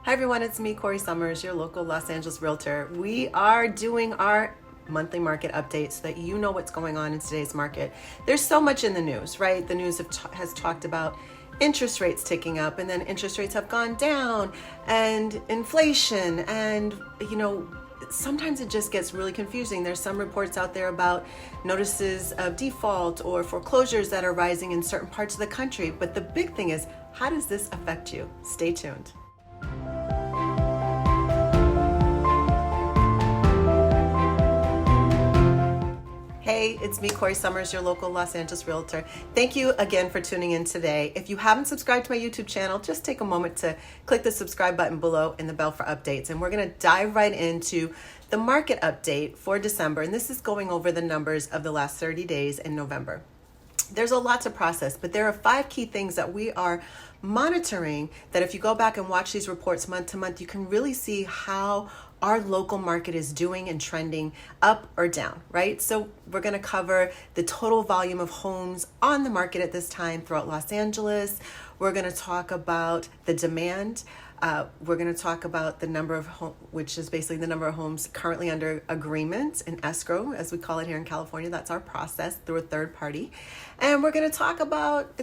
Hi everyone, it's me, Corrie Sommers, your local Los Angeles Realtor. We are doing our monthly market update so that you know what's going on in today's market. There's so much in the news, right? The news has talked about interest rates ticking up, and then interest rates have gone down, and inflation, and sometimes it just gets really confusing. There's some reports out there about notices of default or foreclosures that are rising in certain parts of the country. But the big thing is, how does this affect you? Stay tuned. Hey, it's me, Corrie Sommers, your local Los Angeles Realtor. Thank you again for tuning in today. If you haven't subscribed to my YouTube channel, just take a moment to click the subscribe button below and the bell for updates. And we're going to dive right into the market update for December. And this is going over the numbers of the last 30 days in November. There's a lot to process, but there are 5 key things that we are monitoring that if you go back and watch these reports month to month, you can really see how our local market is doing and trending up or down, right? So we're going to cover the total volume of homes on the market at this time throughout Los Angeles. We're going to talk about the demand. We're going to talk about the number of homes, which is basically the number of homes currently under agreement in escrow, as we call it here in California. That's our process through a third party. And we're going to talk about,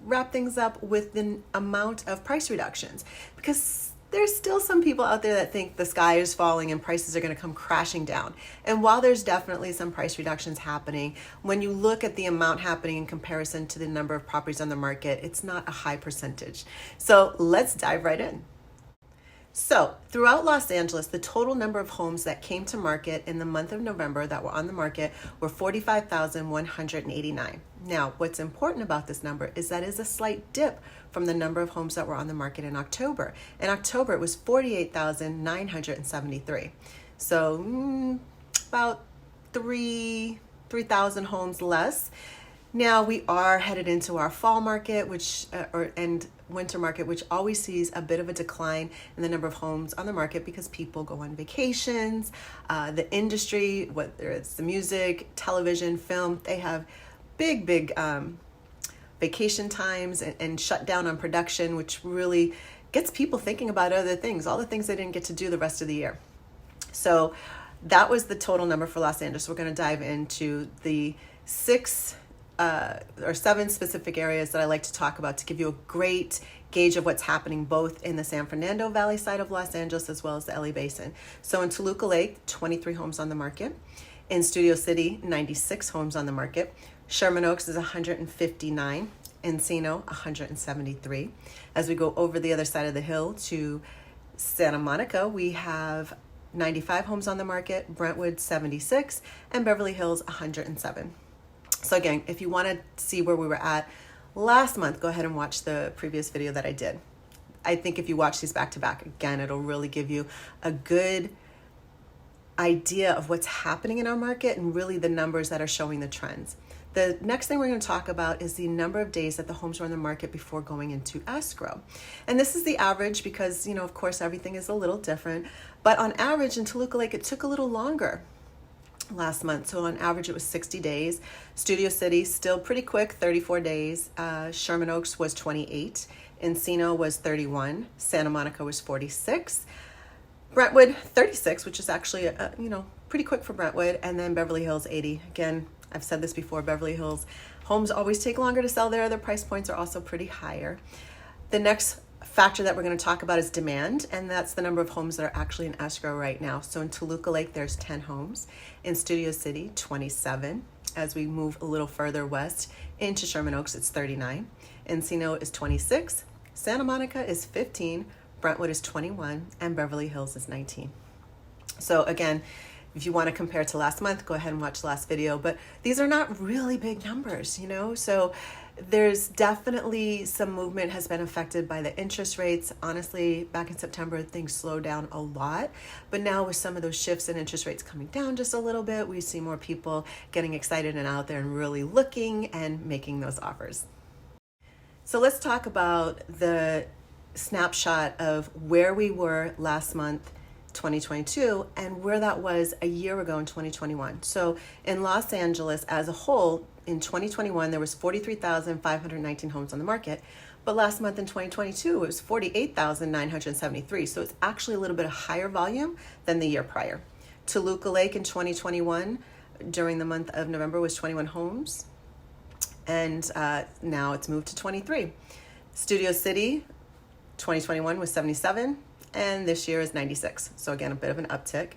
wrap things up with the amount of price reductions, because there's still some people out there that think the sky is falling and prices are going to come crashing down. And while there's definitely some price reductions happening, when you look at the amount happening in comparison to the number of properties on the market, it's not a high percentage. So let's dive right in. So throughout Los Angeles, the total number of homes that came to market in the month of November that were on the market were 45,189. Now, what's important about this number is that is a slight dip from the number of homes that were on the market in October. In October, it was 48,973. So about 3,000 homes less. Now we are headed into our fall market, and winter market, which always sees a bit of a decline in the number of homes on the market because people go on vacations. The industry, whether it's the music, television, film, they have big vacation times and shut down on production, which really gets people thinking about other things, all the things they didn't get to do the rest of the year. So that was the total number for Los Angeles. We're going to dive into the 7 specific areas that I like to talk about to give you a great gauge of what's happening both in the San Fernando Valley side of Los Angeles as well as the LA Basin. So in Toluca Lake, 23 homes on the market. In Studio City, 96 homes on the market. Sherman Oaks is 159. Encino, 173. As we go over the other side of the hill to Santa Monica, we have 95 homes on the market, Brentwood 76, and Beverly Hills 107. So again, if you want to see where we were at last month, go ahead and watch the previous video that I did. I think if you watch these back to back, again, it'll really give you a good idea of what's happening in our market and really the numbers that are showing the trends. The next thing we're going to talk about is the number of days that the homes were on the market before going into escrow. And this is the average because, of course, everything is a little different. But on average in Toluca Lake, it took a little longer last month. So on average, it was 60 days. Studio City, still pretty quick, 34 days. Sherman Oaks was 28. Encino was 31. Santa Monica was 46. Brentwood, 36, which is actually, pretty quick for Brentwood. And then Beverly Hills, 80. Again, I've said this before, Beverly Hills homes always take longer to sell there. Their price points are also pretty higher. The next factor that we're going to talk about is demand, and that's the number of homes that are actually in escrow right now. So in Toluca Lake, there's 10 homes. In Studio City, 27. As we move a little further west into Sherman Oaks, it's 39. Encino is 26. Santa Monica is 15. Brentwood is 21. And Beverly Hills is 19. So again, if you want to compare to last month, go ahead and watch the last video. But these are not really big numbers, So there's definitely some movement has been affected by the interest rates. Honestly, back in September, things slowed down a lot. But now with some of those shifts in interest rates coming down just a little bit, we see more people getting excited and out there and really looking and making those offers. So let's talk about the snapshot of where we were last month 2022 and where that was a year ago in 2021. So in Los Angeles as a whole, in 2021, there was 43,519 homes on the market. But last month in 2022, it was 48,973. So it's actually a little bit of higher volume than the year prior. Toluca Lake in 2021, during the month of November, was 21 homes. And now it's moved to 23. Studio City, 2021 was 77. And this year is 96. So again, a bit of an uptick.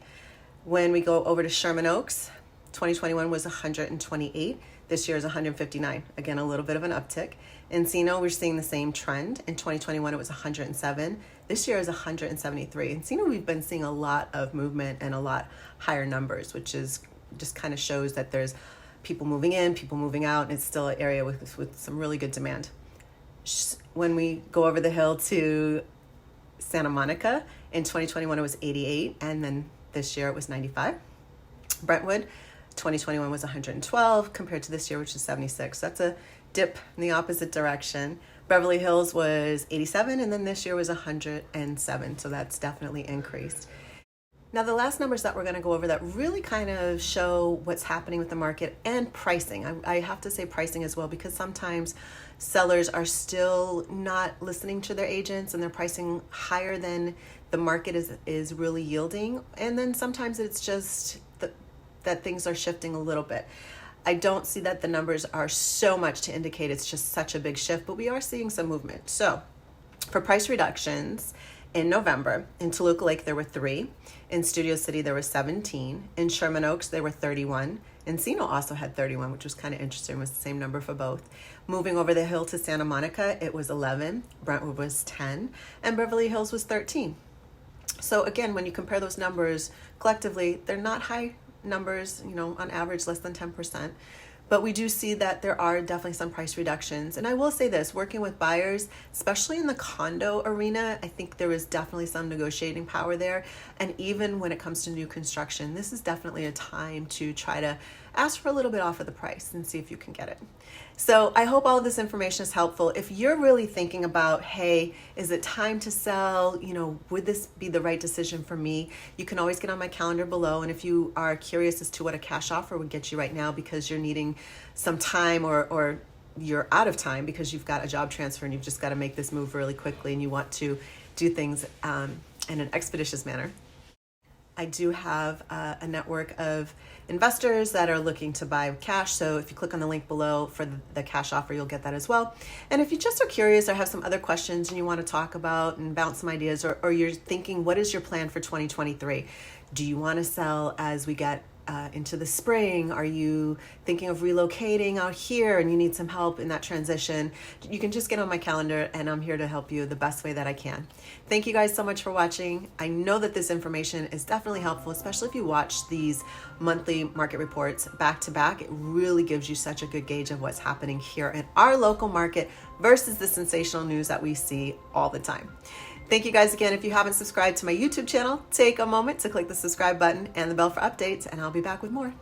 When we go over to Sherman Oaks, 2021 was 128. This year is 159. Again, a little bit of an uptick. Encino, we're seeing the same trend. In 2021, it was 107. This year is 173. Encino, we've been seeing a lot of movement and a lot higher numbers, which is just kind of shows that there's people moving in, people moving out, and it's still an area with some really good demand. When we go over the hill to Santa Monica, in 2021, it was 88, and then this year it was 95. Brentwood, 2021 was 112 compared to this year, which is 76. That's a dip in the opposite direction. Beverly Hills was 87, and then this year was 107. So that's definitely increased. Now, the last numbers that we're going to go over that really kind of show what's happening with the market and pricing. I have to say pricing as well, because sometimes sellers are still not listening to their agents and they're pricing higher than the market is really yielding. And then sometimes it's just that things are shifting a little bit. I don't see that the numbers are so much to indicate it's just such a big shift, but we are seeing some movement. So for price reductions in November, in Toluca Lake, there were 3. In Studio City, there were 17. In Sherman Oaks, there were 31. Encino also had 31, which was kind of interesting. It was the same number for both. Moving over the hill to Santa Monica, it was 11. Brentwood was 10. And Beverly Hills was 13. So again, when you compare those numbers collectively, they're not high numbers, on average less than 10%. But we do see that there are definitely some price reductions. And I will say this, working with buyers, especially in the condo arena, I think there is definitely some negotiating power there. And even when it comes to new construction, this is definitely a time to try to ask for a little bit off of the price and see if you can get it. So I hope all of this information is helpful. If you're really thinking about, hey, is it time to sell? Would this be the right decision for me? You can always get on my calendar below. And if you are curious as to what a cash offer would get you right now because you're needing some time or you're out of time because you've got a job transfer and you've just got to make this move really quickly and you want to do things in an expeditious manner, I do have a network of investors that are looking to buy cash. So if you click on the link below for the cash offer, you'll get that as well. And if you just are curious or have some other questions and you want to talk about and bounce some ideas, or you're thinking, what is your plan for 2023? Do you want to sell as we get into the spring? Are you thinking of relocating out here and you need some help in that transition? You can just get on my calendar and I'm here to help you the best way that I can. Thank you guys so much for watching. I know that this information is definitely helpful, especially if you watch these monthly market reports back to back. It really gives you such a good gauge of what's happening here in our local market versus the sensational news that we see all the time. Thank you guys again. If you haven't subscribed to my YouTube channel, take a moment to click the subscribe button and the bell for updates, and I'll be back with more.